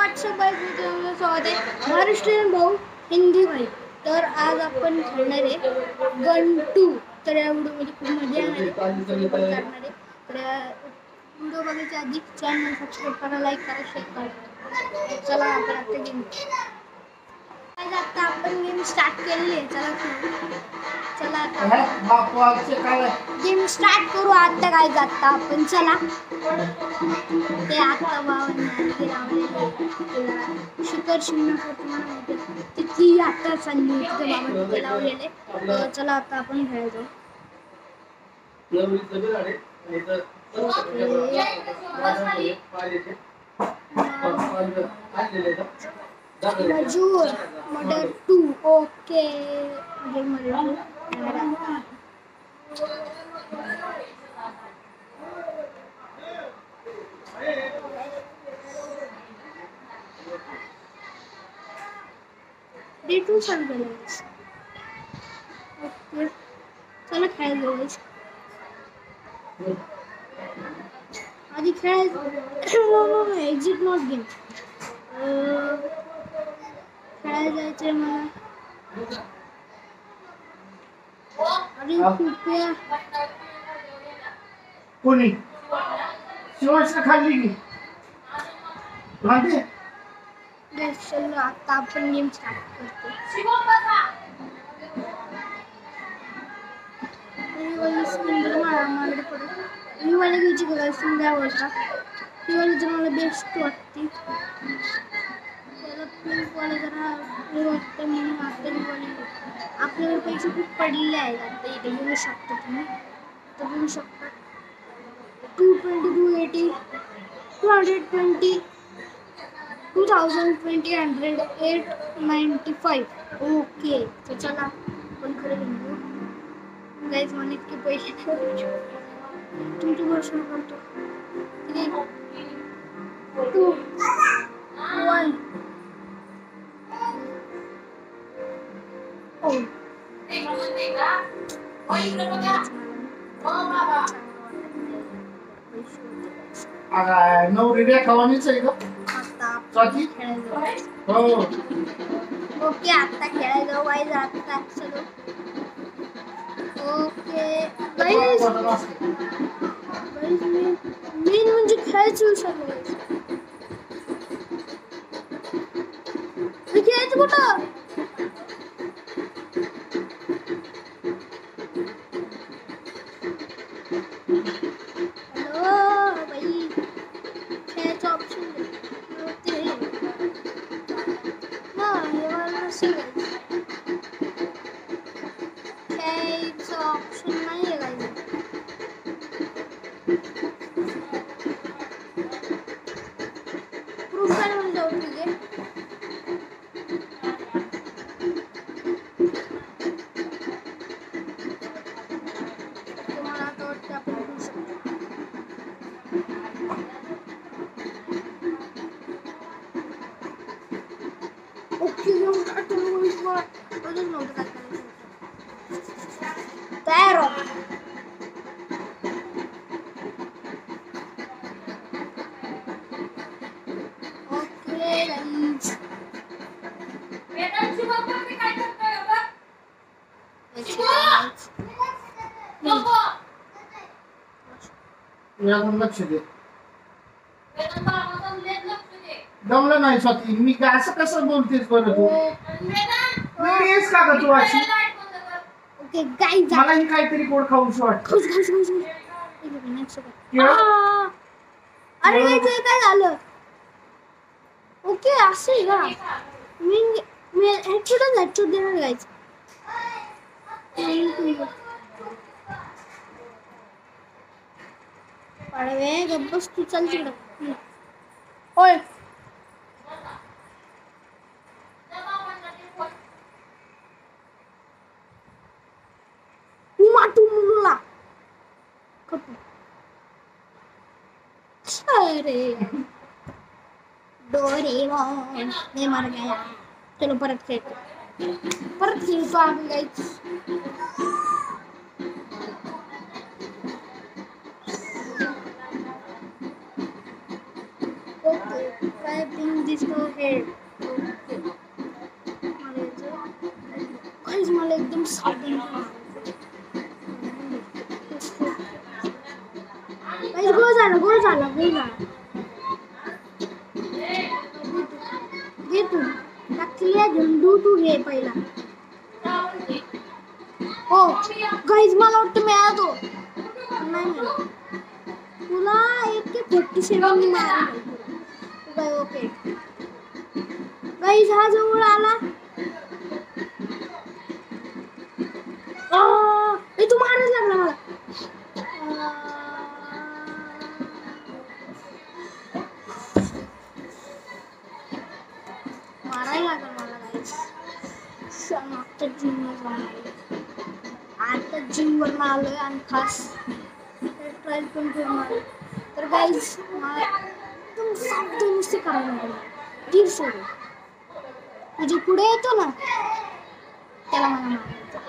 WhatsApp स्वागत आहे महाराष्ट्रीयन भाऊ हिंदी भाई. तर आज आपण खेळणार आहे गन 2. तर या व्हिडिओमध्ये खूप मजा येणार आहे. तर व्हिडिओ बघायच्या आधी चॅनल सबस्क्राईब करा, लाईक करा, शेअर करा. चला आपण आता गेम स्टार्ट केलेली आहे. चला आता गेम स्टार्ट करू. आता काय जाता आपण. चला ते आता शिखर शिंगणापूर तुम्हाला माहिती आहे तिथली यात्रा चालली होती. ते बाबा तिथे लावलेले. तर चला आता आपण खेळायचो. मजूर मर्डर 2. ओके डे 2 चालू केलं. ओके चला खेळायला आधी खेळायचं. एक्झिट नॉट गेम खेळायला जायचंय मला. अरे कृपया कोणी शिवाजी खाल्ली की चलो आता आपण गेम स्टार्ट करतो. माझ्याकडे पडत ही वाली घ्यायची का सुंदर आवडता. ही वाली जर मला बेस्ट वाटते. पिंक वाला जरा हे वाटतं म्हणून आपल्याकडे पैसे खूप पडलेले आहेत. आता इथे घेऊ शकता तुम्ही. तर घेऊ शकता 220 280 220 2020 195. ओके तर चला आपण खरं घेऊ. गाईज मला इतके पैसे तुमची घोषणा करतो. 3 2 1 नवरी खावानीच आहे का? ओके आता खेळायला वाईज आता चलो. ओके मेन म्हणजे खेळायचं विसरलो. खेळायचं कुठं? तयार हो. लक्ष दे. जमलं नाही स्वाती. मी काय असं कसं बोलतेस बरं तू? येस का ग तू अशी? ओके गाईज मला ही काहीतरी कोड खाऊशी वाटतं. अरे काय झालं? ओके असं आहे का? मी हेडशॉट देणार गाईज. अरे गप्पस तू चल तिकडं. होय मुला अरे डोरेमोन मैं मर गया. चलो परत खेळतो आम्ही गाईज. ओके काय पिंग दिस द हेड. मला एकदम साधन गोल झाला घे तू टाकली झेंडू तू घे पहिला. हो गाईज मला वाटतं मिळाला तो नाही मिळाला तुला. 47 मार. ओके गाईज हा जवळ आला. तू मारच लागला मला. मारायला लागला मला गाईज. आता जिम वर आलोय आणि खास ट्रायल पण करून आलोय. तर गाईज मला एकदम सावधानी करायला लागलं. तीर सोडून तुझे पुढे येतो ना त्याला मला मारायचं.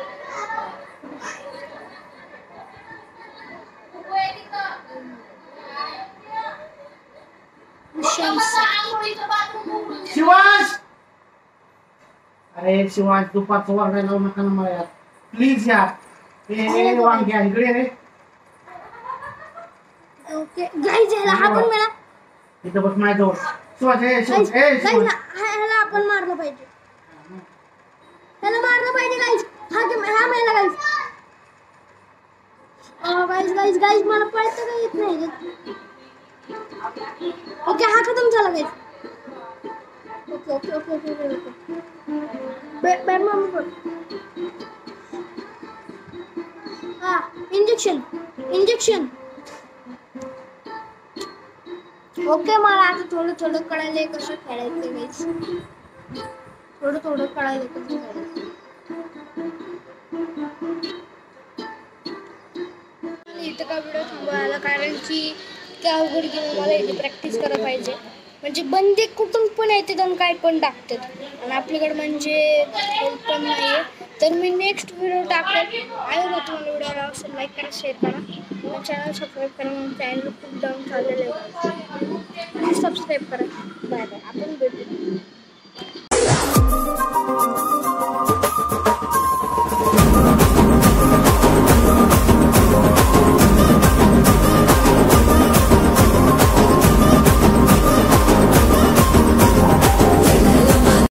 शिवांश अरे शिवांश दुपारचं वरडायला लावू नका ना मला यार प्लीज यार. हे वांग्या इकडे रे. ओके गाईज ह्याला हा पण मिळा. इथं बस माझ्याजवळ. शिवांश ह्याला आपण मारलं पाहिजे. ह्याला मारलं पाहिजे गाईज. हा मिळाला गाईज. गाईज मला पळता का येत नाही. ओके हा खतम झाला गाईज. ओके हा इंजेक्शन. ओके मला आता थोडं कळायलंय कसं खेळायचं गाईज. थोडं कळायलंय कसं खेळायचं. इथं का व्हिडिओ थांबवायला कारण की त्या अवघड गेम मला इथे प्रॅक्टिस करायला पाहिजे. म्हणजे बंदे कुठून पण येतात आणि काय पण टाकतात आणि आपल्याकडे म्हणजे पण नाही आहे. तर मी नेक्स्ट व्हिडिओ टाकेल. आय होप तुम्हाला व्हिडिओ आवडेल. लाईक करा शेअर करा चॅनल सबस्क्राईब करा. चॅनल खूप डाऊन चाललेलं आहे. प्लीज सबस्क्राईब करा. बाय आपण भेटू.